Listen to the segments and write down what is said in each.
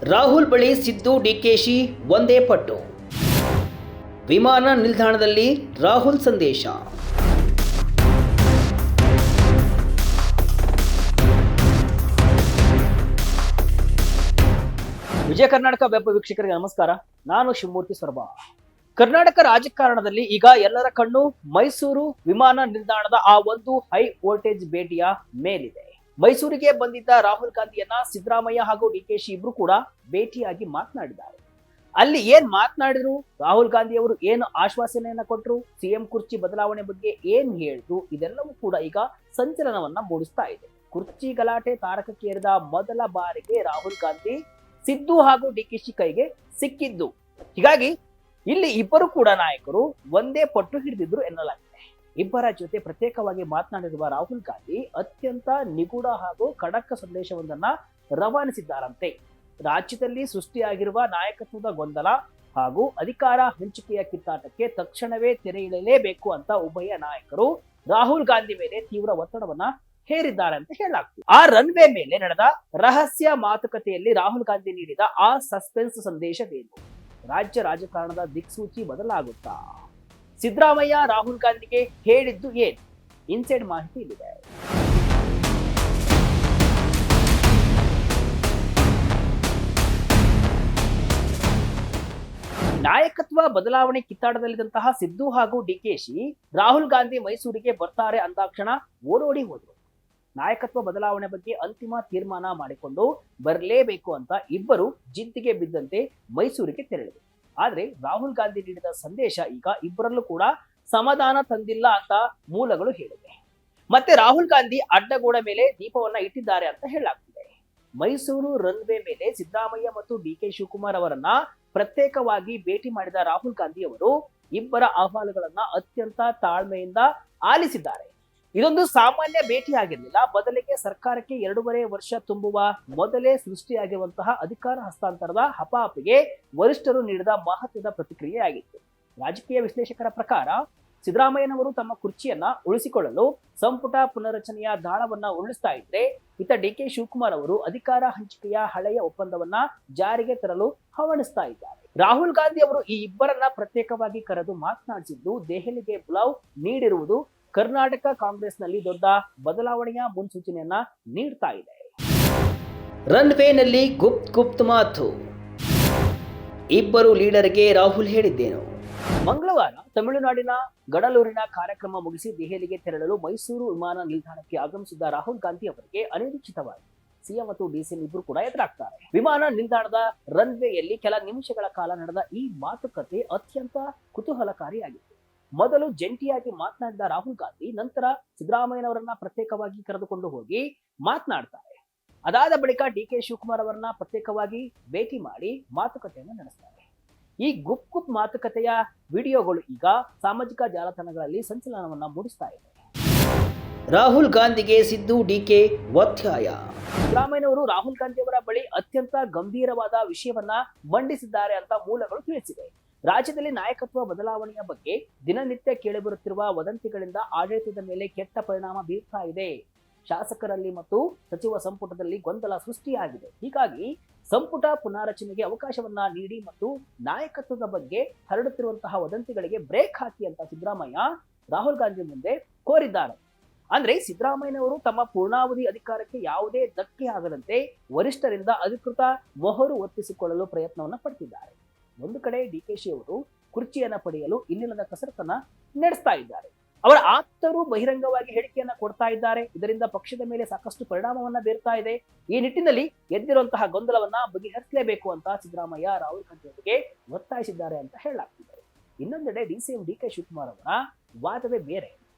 ರಾಹುಲ್ ಬಳಿ ಸಿದ್ದು ಡಿಕೆಶಿ ಒಂದೇ ಪಟ್ಟು. ವಿಮಾನ ನಿಲ್ದಾಣದಲ್ಲಿ ರಾಹುಲ್ ಸಂದೇಶ. ವಿಜಯ ಕರ್ನಾಟಕ ವೆಬ್ ವೀಕ್ಷಕರಿಗೆ ನಮಸ್ಕಾರ. ನಾನು ಶಿವಮೂರ್ತಿ ಸ್ವರ್ಬ. ಕರ್ನಾಟಕ ರಾಜಕಾರಣದಲ್ಲಿ ಈಗ ಎಲ್ಲರ ಕಣ್ಣು ಮೈಸೂರು ವಿಮಾನ ನಿಲ್ದಾಣದ ಆ ಒಂದು ಹೈ ವೋಲ್ಟೇಜ್ ಭೇಟಿಯ ಮೇಲಿದೆ. ಮೈಸೂರಿಗೆ ಬಂದಿದ್ದ ರಾಹುಲ್ ಗಾಂಧಿಯನ್ನ ಸಿದ್ದರಾಮಯ್ಯ ಹಾಗೂ ಡಿಕೆಶಿ ಇಬ್ರು ಕೂಡ ಭೇಟಿಯಾಗಿ ಮಾತನಾಡಿದ್ದಾರೆ. ಅಲ್ಲಿ ಏನ್ ಮಾತನಾಡಿದ್ರು, ರಾಹುಲ್ ಗಾಂಧಿ ಅವರು ಏನು ಆಶ್ವಾಸನೆಯನ್ನ ಕೊಟ್ಟರು, ಸಿಎಂ ಕುರ್ಚಿ ಬದಲಾವಣೆ ಬಗ್ಗೆ ಏನ್ ಹೇಳಿದ್ರು, ಇದೆಲ್ಲವೂ ಕೂಡ ಈಗ ಸಂಚಲನವನ್ನ ಮೂಡಿಸ್ತಾ ಇದೆ. ಕುರ್ಚಿ ಗಲಾಟೆ ತಾರಕಕ್ಕೇರಿದ ಮೊದಲ ಬಾರಿಗೆ ರಾಹುಲ್ ಗಾಂಧಿ ಸಿದ್ದು ಹಾಗೂ ಡಿಕೆಶಿ ಕೈಗೆ ಸಿಕ್ಕಿದ್ದು. ಹೀಗಾಗಿ ಇಲ್ಲಿ ಇಬ್ಬರು ಕೂಡ ನಾಯಕರು ಒಂದೇ ಪಟ್ಟು ಹಿಡಿದಿದ್ರು ಎನ್ನಲಾಗಿದೆ. ಇಬ್ಬರ ಜೊತೆ ಪ್ರತ್ಯೇಕವಾಗಿ ಮಾತನಾಡಿರುವ ರಾಹುಲ್ ಗಾಂಧಿ ಅತ್ಯಂತ ನಿಗೂಢ ಹಾಗೂ ಖಡಕ್ ಸಂದೇಶವೊಂದನ್ನ ರವಾನಿಸಿದ್ದಾರಂತೆ. ರಾಜ್ಯದಲ್ಲಿ ಸೃಷ್ಟಿಯಾಗಿರುವ ನಾಯಕತ್ವದ ಗೊಂದಲ ಹಾಗೂ ಅಧಿಕಾರ ಹಂಚಿಕೆಯ ಕಿತ್ತಾಟಕ್ಕೆ ತಕ್ಷಣವೇ ತೆರೆ ಎಳೆಯಲೇಬೇಕು ಅಂತ ಉಭಯ ನಾಯಕರು ರಾಹುಲ್ ಗಾಂಧಿ ಮೇಲೆ ತೀವ್ರ ಒತ್ತಡವನ್ನ ಹೇರಿದ್ದಾರೆ ಅಂತ ಹೇಳಲಾಗ್ತದೆ. ಆ ರನ್ವೇ ಮೇಲೆ ನಡೆದ ರಹಸ್ಯ ಮಾತುಕತೆಯಲ್ಲಿ ರಾಹುಲ್ ಗಾಂಧಿ ನೀಡಿದ ಆ ಸಸ್ಪೆನ್ಸ್ ಸಂದೇಶವೇನು? ರಾಜ್ಯ ರಾಜಕಾರಣದ ದಿಕ್ಸೂಚಿ ಬದಲಾಗುತ್ತಾ? ಸಿದ್ದರಾಮಯ್ಯ ರಾಹುಲ್ ಗಾಂಧಿಗೆ ಹೇಳಿದ್ದು ಏನು? ಇನ್ಸೈಡ್ ಮಾಹಿತಿ ಇಲ್ಲಿದೆ. ನಾಯಕತ್ವ ಬದಲಾವಣೆ ಕಿತ್ತಾಟದಲ್ಲಿದ್ದಂತಹ ಸಿದ್ದು ಹಾಗೂ ಡಿಕೆಶಿ ರಾಹುಲ್ ಗಾಂಧಿ ಮೈಸೂರಿಗೆ ಬರ್ತಾರೆ ಅಂದಾಕ್ಷಣ ಓಡೋಡಿ ಹೋದ್ರು. ನಾಯಕತ್ವ ಬದಲಾವಣೆ ಬಗ್ಗೆ ಅಂತಿಮ ತೀರ್ಮಾನ ಮಾಡಿಕೊಂಡು ಬರಲೇಬೇಕು ಅಂತ ಇಬ್ಬರು ಜಿದ್ದಿಗೆ ಬಿದ್ದಂತೆ ಮೈಸೂರಿಗೆ ತೆರಳಿದರು. ಆದ್ರೆ ರಾಹುಲ್ ಗಾಂಧಿ ನೀಡಿದ ಸಂದೇಶ ಈಗ ಇಬ್ಬರಲ್ಲೂ ಕೂಡ ಸಮಾಧಾನ ತಂದಿಲ್ಲ ಅಂತ ಮೂಲಗಳು ಹೇಳಿವೆ. ಮತ್ತೆ ರಾಹುಲ್ ಗಾಂಧಿ ಅಡ್ಡಗೋಡೆ ಮೇಲೆ ದೀಪವನ್ನ ಇಟ್ಟಿದ್ದಾರೆ ಅಂತ ಹೇಳಲಾಗ್ತಿದೆ. ಮೈಸೂರು ರನ್ವೇ ಮೇಲೆ ಸಿದ್ದರಾಮಯ್ಯ ಮತ್ತು ಡಿಕೆ ಶಿವಕುಮಾರ್ ಅವರನ್ನ ಪ್ರತ್ಯೇಕವಾಗಿ ಭೇಟಿ ಮಾಡಿದ ರಾಹುಲ್ ಗಾಂಧಿ ಅವರು ಇಬ್ಬರ ಅಹವಾಲುಗಳನ್ನ ಅತ್ಯಂತ ತಾಳ್ಮೆಯಿಂದ ಆಲಿಸಿದ್ದಾರೆ. ಇದೊಂದು ಸಾಮಾನ್ಯ ಭೇಟಿಯಾಗಿರಲಿಲ್ಲ. ಬದಲಿಗೆ ಸರ್ಕಾರಕ್ಕೆ 2.5 ವರ್ಷ ತುಂಬುವ ಮೊದಲೇ ಸೃಷ್ಟಿಯಾಗಿರುವಂತಹ ಅಧಿಕಾರ ಹಸ್ತಾಂತರದ ಹಪಾಹಪಿಗೆ ವರಿಷ್ಠರು ನೀಡಿದ ಮಹತ್ವದ ಪ್ರತಿಕ್ರಿಯೆಯಾಗಿತ್ತು. ರಾಜಕೀಯ ವಿಶ್ಲೇಷಕರ ಪ್ರಕಾರ ಸಿದ್ದರಾಮಯ್ಯನವರು ತಮ್ಮ ಕುರ್ಚಿಯನ್ನ ಉಳಿಸಿಕೊಳ್ಳಲು ಸಂಪುಟ ಪುನರಚನೆಯ ದಾಳವನ್ನ ಉರುಳಿಸ್ತಾ ಇದ್ರೆ, ಇತ್ತ ಡಿಕೆ ಶಿವಕುಮಾರ್ ಅವರು ಅಧಿಕಾರ ಹಂಚಿಕೆಯ ಹಳೆಯ ಒಪ್ಪಂದವನ್ನ ಜಾರಿಗೆ ತರಲು ಹವಣಿಸ್ತಾ ಇದ್ದಾರೆ. ರಾಹುಲ್ ಗಾಂಧಿ ಅವರು ಈ ಇಬ್ಬರನ್ನ ಪ್ರತ್ಯೇಕವಾಗಿ ಕರೆದು ಮಾತನಾಡಿಸಿದ್ದು, ದೆಹಲಿಗೆ ಬುಲಾವ್ ನೀಡಿರುವುದು ಕರ್ನಾಟಕ ಕಾಂಗ್ರೆಸ್ನಲ್ಲಿ ದೊಡ್ಡ ಬದಲಾವಣೆಯ ಮುನ್ಸೂಚನೆಯನ್ನ ನೀಡ್ತಾ ಇದೆ. ರನ್ವೇನಲ್ಲಿ ಗುಪ್ತ ಮಾತು. ಇಬ್ಬರು ಲೀಡರ್ಗೆ ರಾಹುಲ್ ಹೇಳಿದ್ದೇನು? ಮಂಗಳವಾರ ತಮಿಳುನಾಡಿನ ಗಡಲೂರಿನ ಕಾರ್ಯಕ್ರಮ ಮುಗಿಸಿ ದೆಹಲಿಗೆ ತೆರಳಲು ಮೈಸೂರು ವಿಮಾನ ನಿಲ್ದಾಣಕ್ಕೆ ಆಗಮಿಸಿದ ರಾಹುಲ್ ಗಾಂಧಿ ಅವರಿಗೆ ಅನಿರೀಕ್ಷಿತವಾಗಿ ಸಿಎಂ ಮತ್ತು ಡಿಸಿಎಂ ಇಬ್ಬರು ಕೂಡ ಎದುರಾಗ್ತಾರೆ. ವಿಮಾನ ನಿಲ್ದಾಣದ ರನ್ವೇಯಲ್ಲಿ ಕೆಲ ನಿಮಿಷಗಳ ಕಾಲ ನಡೆದ ಈ ಮಾತುಕತೆ ಅತ್ಯಂತ ಕುತೂಹಲಕಾರಿಯಾಗಿತ್ತು. ಮೊದಲು ಜಂಟಿಯಾಗಿ ಮಾತನಾಡಿದ ರಾಹುಲ್ ಗಾಂಧಿ ನಂತರ ಸಿದ್ದರಾಮಯ್ಯನವರನ್ನ ಪ್ರತ್ಯೇಕವಾಗಿ ಕರೆದುಕೊಂಡು ಹೋಗಿ ಮಾತನಾಡ್ತಾರೆ. ಅದಾದ ಬಳಿಕ ಡಿಕೆ ಶಿವಕುಮಾರ್ ಅವರನ್ನ ಪ್ರತ್ಯೇಕವಾಗಿ ಭೇಟಿ ಮಾಡಿ ಮಾತುಕತೆಯನ್ನು ನಡೆಸ್ತಾರೆ. ಈ ಗುಪ್ ಮಾತುಕತೆಯ ವಿಡಿಯೋಗಳು ಈಗ ಸಾಮಾಜಿಕ ಜಾಲತಾಣಗಳಲ್ಲಿ ಸಂಚಲನವನ್ನ ಮೂಡಿಸ್ತಾ ಇದೆ. ರಾಹುಲ್ ಗಾಂಧಿಗೆ ಸಿದ್ದು ಡಿಕೆ ಒತ್ತಾಯ. ಸಿದ್ದರಾಮಯ್ಯನವರು ರಾಹುಲ್ ಗಾಂಧಿ ಅವರ ಬಳಿ ಅತ್ಯಂತ ಗಂಭೀರವಾದ ವಿಷಯವನ್ನ ಮಂಡಿಸಿದ್ದಾರೆ ಅಂತ ಮೂಲಗಳು ತಿಳಿಸಿವೆ. ರಾಜ್ಯದಲ್ಲಿ ನಾಯಕತ್ವ ಬದಲಾವಣೆಯ ಬಗ್ಗೆ ದಿನನಿತ್ಯ ಕೇಳಿಬರುತ್ತಿರುವ ವದಂತಿಗಳಿಂದ ಆಡಳಿತದ ಮೇಲೆ ಕೆಟ್ಟ ಪರಿಣಾಮ ಬೀರ್ತಾ ಇದೆ. ಶಾಸಕರಲ್ಲಿ ಮತ್ತು ಸಚಿವ ಸಂಪುಟದಲ್ಲಿ ಗೊಂದಲ ಸೃಷ್ಟಿಯಾಗಿದೆ. ಹೀಗಾಗಿ ಸಂಪುಟ ಪುನಾರಚನೆಗೆ ಅವಕಾಶವನ್ನ ನೀಡಿ ಮತ್ತು ನಾಯಕತ್ವದ ಬಗ್ಗೆ ಹರಡುತ್ತಿರುವಂತಹ ವದಂತಿಗಳಿಗೆ ಬ್ರೇಕ್ ಹಾಕಿ ಅಂತ ಸಿದ್ದರಾಮಯ್ಯ ರಾಹುಲ್ ಗಾಂಧಿ ಮುಂದೆ ಕೋರಿದ್ದಾರೆ. ಅಂದ್ರೆ ಸಿದ್ದರಾಮಯ್ಯನವರು ತಮ್ಮ ಪೂರ್ಣಾವಧಿ ಅಧಿಕಾರಕ್ಕೆ ಯಾವುದೇ ಧಕ್ಕೆ ಆಗದಂತೆ ವರಿಷ್ಠರಿಂದ ಅಧಿಕೃತ ಮೊಹರು ಒತ್ತಿಸಿಕೊಳ್ಳಲು ಪ್ರಯತ್ನವನ್ನ ಪಡ್ತಿದ್ದಾರೆ. ಒಂದು ಕಡೆ ಡಿಕೆಶಿ ಅವರು ಕುರ್ಚಿಯನ್ನ ಪಡೆಯಲು ಇನ್ನಿಲ್ಲದ ಕಸರತ್ತನ್ನ ನಡೆಸ್ತಾ ಇದ್ದಾರೆ. ಅವರ ಆಪ್ತರು ಬಹಿರಂಗವಾಗಿ ಹೇಳಿಕೆಯನ್ನ ಕೊಡ್ತಾ ಇದ್ದಾರೆ. ಇದರಿಂದ ಪಕ್ಷದ ಮೇಲೆ ಸಾಕಷ್ಟು ಪರಿಣಾಮವನ್ನ ಬೀರ್ತಾ ಇದೆ. ಈ ನಿಟ್ಟಿನಲ್ಲಿ ಎದ್ದಿರುವಂತಹ ಗೊಂದಲವನ್ನ ಬಗೆಹರಿಸಲೇಬೇಕು ಅಂತ ಸಿದ್ದರಾಮಯ್ಯ ರಾಹುಲ್ ಗಾಂಧಿ ಅವರಿಗೆ ಒತ್ತಾಯಿಸಿದ್ದಾರೆ ಅಂತ ಹೇಳಲಾಗ್ತಿದೆ. ಇನ್ನೊಂದೆಡೆ ಡಿಸಿಎಂ ಡಿಕೆ ಶಿವಕುಮಾರ್ ಅವರ ವಾದವೇ ಬೇರೆ.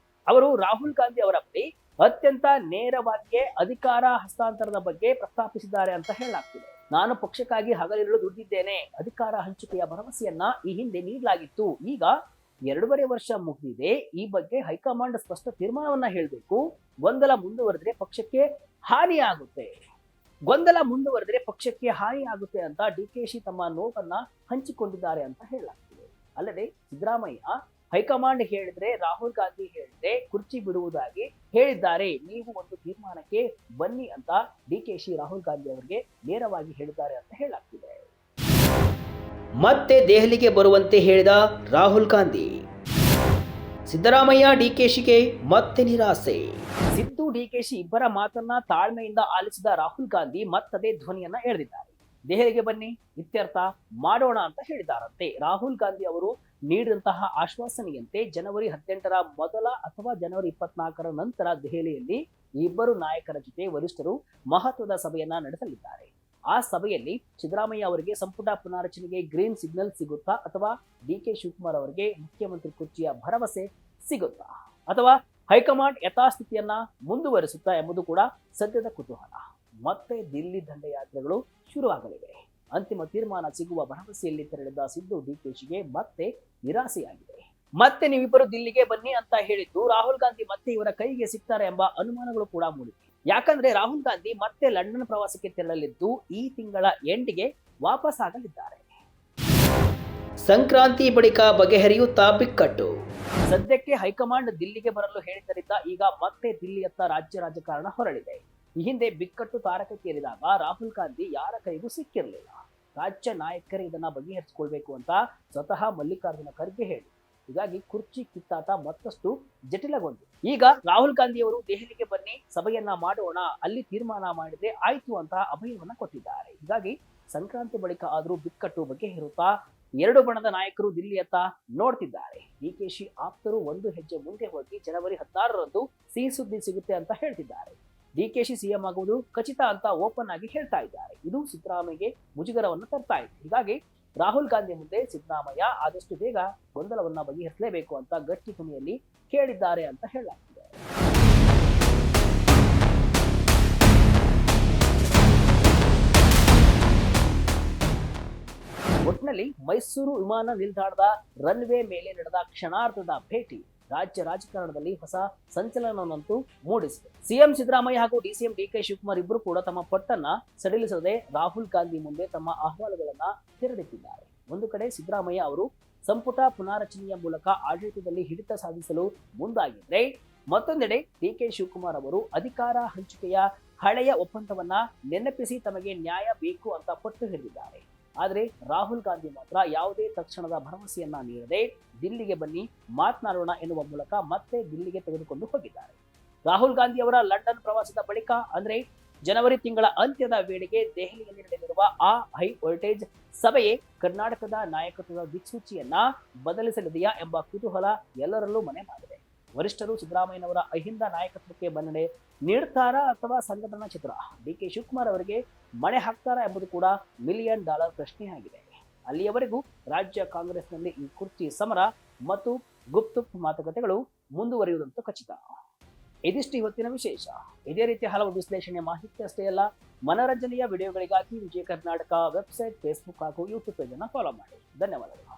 ಅವರು ರಾಹುಲ್ ಗಾಂಧಿ ಅವರ ಬಳಿ ಅತ್ಯಂತ ನೇರವಾಗಿ ಅಧಿಕಾರ ಹಸ್ತಾಂತರದ ಬಗ್ಗೆ ಪ್ರಸ್ತಾಪಿಸಿದ್ದಾರೆ ಅಂತ ಹೇಳಲಾಗ್ತಿದೆ. ನಾನು ಪಕ್ಷಕ್ಕಾಗಿ ಹಗಲಿರುಳು ದುಡಿದಿದ್ದೇನೆ. ಅಧಿಕಾರ ಹಂಚಿಕೆಯ ಭರವಸೆಯನ್ನ ಈ ಹಿಂದೆ ನೀಡಲಾಗಿತ್ತು. ಈಗ 2.5 ವರ್ಷ ಮುಗಿದಿದೆ. ಈ ಬಗ್ಗೆ ಹೈಕಮಾಂಡ್ ಸ್ಪಷ್ಟ ತೀರ್ಮಾನವನ್ನ ಹೇಳಬೇಕು. ಗೊಂದಲ ಮುಂದುವರೆದ್ರೆ ಪಕ್ಷಕ್ಕೆ ಹಾನಿಯಾಗುತ್ತೆ ಅಂತ ಡಿಕೆಶಿ ತಮ್ಮ ನೋವನ್ನ ಹಂಚಿಕೊಂಡಿದ್ದಾರೆ ಅಂತ ಹೇಳಲಾಗ್ತಿದೆ. ಅಲ್ಲದೆ ಸಿದ್ದರಾಮಯ್ಯ ಹೈಕಮಾಂಡ್ ಹೇಳಿದ್ರೆ, ರಾಹುಲ್ ಗಾಂಧಿ ಹೇಳಿದ್ರೆ ಕುರ್ಚಿ ಬಿಡುವುದಾಗಿ ಹೇಳಿದ್ದಾರೆ. ನೀವು ಒಂದು ತೀರ್ಮಾನಕ್ಕೆ ಬನ್ನಿ ಅಂತ ಡಿಕೆಶಿ ರಾಹುಲ್ ಗಾಂಧಿ ಅವರಿಗೆ ನೇರವಾಗಿ ಹೇಳಿದ್ದಾರೆ ಅಂತ ಹೇಳಲಾಗ್ತಿದೆ. ಮತ್ತೆ ದೆಹಲಿಗೆ ಬರುವಂತೆ ಹೇಳಿದ ರಾಹುಲ್ ಗಾಂಧಿ. ಸಿದ್ದರಾಮಯ್ಯ ಡಿಕೆಶಿಗೆ ಮತ್ತೆ ನಿರಾಸೆ. ಸಿದ್ದು ಡಿಕೆಶಿ ಇಬ್ಬರ ಮಾತನ್ನ ತಾಳ್ಮೆಯಿಂದ ಆಲಿಸಿದ ರಾಹುಲ್ ಗಾಂಧಿ ಮತ್ತದೇ ಧ್ವನಿಯನ್ನ ಎಳೆದಿದ್ದಾರೆ. ದೆಹಲಿಗೆ ಬನ್ನಿ, ಇತ್ಯರ್ಥ ಮಾಡೋಣ ಅಂತ ಹೇಳಿದಾರಂತೆ. ರಾಹುಲ್ ಗಾಂಧಿ ಅವರು ನೀಡಿದಂತಹ ಆಶ್ವಾಸನೆಯಂತೆ ಜನವರಿ 18ರ ಮೊದಲ ಅಥವಾ ಜನವರಿ 24ರ ನಂತರ ದೆಹಲಿಯಲ್ಲಿ ಇಬ್ಬರು ನಾಯಕರ ಜೊತೆ ವರಿಷ್ಠರು ಮಹತ್ವದ ಸಭೆಯನ್ನ ನಡೆಸಲಿದ್ದಾರೆ. ಆ ಸಭೆಯಲ್ಲಿ ಸಿದ್ದರಾಮಯ್ಯ ಅವರಿಗೆ ಸಂಪುಟ ಪುನಾರಚನೆಗೆ ಗ್ರೀನ್ ಸಿಗ್ನಲ್ ಸಿಗುತ್ತಾ, ಅಥವಾ ಡಿಕೆ ಶಿವಕುಮಾರ್ ಅವರಿಗೆ ಮುಖ್ಯಮಂತ್ರಿ ಕುರ್ಚಿಯ ಭರವಸೆ ಸಿಗುತ್ತಾ, ಅಥವಾ ಹೈಕಮಾಂಡ್ ಯಥಾಸ್ಥಿತಿಯನ್ನ ಮುಂದುವರಿಸುತ್ತಾ ಎಂಬುದು ಕೂಡ ಸದ್ಯದ ಕುತೂಹಲ. ಮತ್ತೆ ದಿಲ್ಲಿ ದಂಡಯಾತ್ರೆಗಳು ಶುರುವಾಗಲಿವೆ. ಅಂತಿಮ ತೀರ್ಮಾನ ಸಿಗುವ ಭರವಸೆಯಲ್ಲಿ ತೆರಳಿದ ಸಿದ್ದು ಡಿಕೆಶಿಗೆ ಮತ್ತೆ ನಿರಾಸೆಯಾಗಿದೆ. ಮತ್ತೆ ನೀವಿಬ್ಬರು ದಿಲ್ಲಿಗೆ ಬನ್ನಿ ಅಂತ ಹೇಳಿದ್ದು ರಾಹುಲ್ ಗಾಂಧಿ ಮತ್ತೆ ಇವರ ಕೈಗೆ ಸಿಗ್ತಾರೆ ಎಂಬ ಅನುಮಾನಗಳು ಕೂಡ ಮೂಡಿವೆ. ಯಾಕಂದ್ರೆ ರಾಹುಲ್ ಗಾಂಧಿ ಮತ್ತೆ ಲಂಡನ್ ಪ್ರವಾಸಕ್ಕೆ ತೆರಳಲಿದ್ದು ಈ ತಿಂಗಳ ಎಂಡ್ಗೆ ವಾಪಸ್ ಆಗಲಿದ್ದಾರೆ. ಸಂಕ್ರಾಂತಿ ಬಳಿಕ ಬಗೆಹರಿಯುತ್ತಾ ಬಿಕ್ಕಟ್ಟು. ಸದ್ಯಕ್ಕೆ ಹೈಕಮಾಂಡ್ ದಿಲ್ಲಿಗೆ ಬರಲು ಹೇಳಿದ್ದರಿಂದ ಈಗ ಮತ್ತೆ ದಿಲ್ಲಿಯತ್ತ ರಾಜ್ಯ ರಾಜಕಾರಣ ಹೊರಳಿದೆ. ಈ ಹಿಂದೆ ಬಿಕ್ಕಟ್ಟು ತಾರಕಕ್ಕೇರಿದಾಗ ರಾಹುಲ್ ಗಾಂಧಿ ಯಾರ ಕೈಗೂ ಸಿಕ್ಕಿರಲಿಲ್ಲ. ರಾಜ್ಯ ನಾಯಕರೇ ಇದನ್ನ ಬಗೆಹರಿಸಿಕೊಳ್ಬೇಕು ಅಂತ ಸ್ವತಃ ಮಲ್ಲಿಕಾರ್ಜುನ ಖರ್ಗೆ ಹೇಳಿ, ಹೀಗಾಗಿ ಕುರ್ಚಿ ಕಿತ್ತಾಟ ಮತ್ತಷ್ಟು ಜಟಿಲಗೊಂಡಿದೆ. ಈಗ ರಾಹುಲ್ ಗಾಂಧಿ ಅವರು ದೆಹಲಿಗೆ ಬನ್ನಿ, ಸಭೆಯನ್ನ ಮಾಡೋಣ, ಅಲ್ಲಿ ತೀರ್ಮಾನ ಮಾಡಿದ್ರೆ ಆಯ್ತು ಅಂತ ಅಭಯವನ್ನ ಕೊಟ್ಟಿದ್ದಾರೆ. ಹೀಗಾಗಿ ಸಂಕ್ರಾಂತಿ ಬಳಿಕ ಆದ್ರೂ ಬಿಕ್ಕಟ್ಟು ಬಗೆಹರುತ್ತಾ ಎರಡು ಬಣದ ನಾಯಕರು ದಿಲ್ಲಿಯತ್ತ ನೋಡ್ತಿದ್ದಾರೆ. ಡಿಕೆಶಿ ಆಪ್ತರು ಒಂದು ಹೆಜ್ಜೆ ಮುಂದೆ ಹೋಗಿ ಜನವರಿ 16ರಂದು ಸಿಹಿ ಸುದ್ದಿ ಸಿಗುತ್ತೆ ಅಂತ ಹೇಳ್ತಿದ್ದಾರೆ. ಡಿಕೆಶಿ ಸಿಎಂ ಆಗುವುದು ಖಚಿತ ಅಂತ ಓಪನ್ ಆಗಿ ಹೇಳ್ತಾ ಇದ್ದಾರೆ. ಇದು ಸಿದ್ದರಾಮಯ್ಯಗೆ ಮುಜುಗರವನ್ನು ತರ್ತಾ ಇದೆ. ಹೀಗಾಗಿ ರಾಹುಲ್ ಗಾಂಧಿ ಮುಂದೆ ಸಿದ್ದರಾಮಯ್ಯ ಆದಷ್ಟು ಬೇಗ ಗೊಂದಲವನ್ನ ಬಗೆಹರಿಸಲೇಬೇಕು ಅಂತ ಗಟ್ಟಿ ಧ್ವನಿಯಲ್ಲಿ ಕೇಳಿದ್ದಾರೆ ಅಂತ ಹೇಳಲಾಗಿದೆ. ಒಟ್ಟಿನಲ್ಲಿ ಮೈಸೂರು ವಿಮಾನ ನಿಲ್ದಾಣದ ರನ್ವೇ ಮೇಲೆ ನಡೆದ ಕ್ಷಣಾರ್ಧದ ಭೇಟಿ ರಾಜ್ಯ ರಾಜಕಾರಣದಲ್ಲಿ ಹೊಸ ಸಂಚಲನವನ್ನಂತೂ ಮೂಡಿಸಿದೆ. ಸಿಎಂ ಸಿದ್ದರಾಮಯ್ಯ ಹಾಗೂ ಡಿಸಿಎಂ ಡಿಕೆ ಶಿವಕುಮಾರ್ ಇಬ್ಬರು ಕೂಡ ತಮ್ಮ ಪಟ್ಟನ್ನ ಸಡಿಲಿಸದೆ ರಾಹುಲ್ ಗಾಂಧಿ ಮುಂದೆ ತಮ್ಮ ಅಹವಾಲುಗಳನ್ನ ತೆರೆದಿಟ್ಟಿದ್ದಾರೆ. ಒಂದು ಕಡೆ ಸಿದ್ದರಾಮಯ್ಯ ಅವರು ಸಂಪುಟ ಪುನಾರಚನೆಯ ಮೂಲಕ ಆಡಳಿತದಲ್ಲಿ ಹಿಡಿತ ಸಾಧಿಸಲು ಮುಂದಾಗಿದ್ರೆ, ಮತ್ತೊಂದೆಡೆ ಡಿಕೆ ಶಿವಕುಮಾರ್ ಅವರು ಅಧಿಕಾರ ಹಂಚಿಕೆಯ ಹಳೆಯ ಒಪ್ಪಂದವನ್ನ ನೆನಪಿಸಿ ತಮಗೆ ನ್ಯಾಯ ಬೇಕು ಅಂತ ಪಟ್ಟು ಹಿಡಿದಿದ್ದಾರೆ. ಆದರೆ ರಾಹುಲ್ ಗಾಂಧಿ ಮಾತ್ರ ಯಾವುದೇ ತಕ್ಷಣದ ಭರವಸೆಯನ್ನ ನೀಡದೆ ದಿಲ್ಲಿಗೆ ಬನ್ನಿ ಮಾತನಾಡೋಣ ಎನ್ನುವ ಮೂಲಕ ಮತ್ತೆ ದಿಲ್ಲಿಗೆ ತೆಗೆದುಕೊಂಡು ಹೋಗಿದ್ದಾರೆ. ರಾಹುಲ್ ಗಾಂಧಿ ಅವರ ಲಂಡನ್ ಪ್ರವಾಸದ ಬಳಿಕ ಅಂದ್ರೆ ಜನವರಿ ತಿಂಗಳ ಅಂತ್ಯದ ವೇಳೆಗೆ ದೆಹಲಿಯಲ್ಲಿ ನಡೆದಿರುವ ಆ ಹೈ ವೋಲ್ಟೇಜ್ ಸಭೆಯೇ ಕರ್ನಾಟಕದ ನಾಯಕತ್ವದ ದಿಕ್ಸೂಚಿಯನ್ನ ಬದಲಿಸಲಿದೆಯಾ ಎಂಬ ಕುತೂಹಲ ಎಲ್ಲರಲ್ಲೂ ಮನೆ ಮಾಡಿದೆ. ವರಿಷ್ಠರು ಸಿದ್ದರಾಮಯ್ಯನವರ ಅಹಿಂದ ನಾಯಕತ್ವಕ್ಕೆ ಮನ್ನಣೆ ನೀಡ್ತಾರಾ ಅಥವಾ ಸಂಘಟನಾ ಚಿತ್ರ ಡಿಕೆ ಶಿವಕುಮಾರ್ ಅವರಿಗೆ ಮಣೆ ಹಾಕ್ತಾರಾ ಎಂಬುದು ಕೂಡ $1 ಮಿಲಿಯನ್ ಪ್ರಶ್ನೆಯಾಗಿದೆ. ಅಲ್ಲಿಯವರೆಗೂ ರಾಜ್ಯ ಕಾಂಗ್ರೆಸ್ನಲ್ಲಿ ಈ ಕುರ್ಚಿ ಸಮರ ಮತ್ತು ಗುಪ್ತುಪ್ ಮಾತುಕತೆಗಳು ಮುಂದುವರಿಯುವುದಂತೂ ಖಚಿತ. ಇದಿಷ್ಟು ಇವತ್ತಿನ ವಿಶೇಷ. ಇದೇ ರೀತಿಯ ಹಲವು ವಿಶ್ಲೇಷಣೆ ಮಾಹಿತಿ ಅಷ್ಟೇ ಅಲ್ಲ, ಮನರಂಜನೆಯ ವಿಡಿಯೋಗಳಿಗಾಗಿ ವಿಜಯ ಕರ್ನಾಟಕ ವೆಬ್ಸೈಟ್, ಫೇಸ್ಬುಕ್ ಹಾಗೂ ಯೂಟ್ಯೂಬ್ ಪೇಜ್ ಅನ್ನು ಫಾಲೋ ಮಾಡಿ. ಧನ್ಯವಾದಗಳು.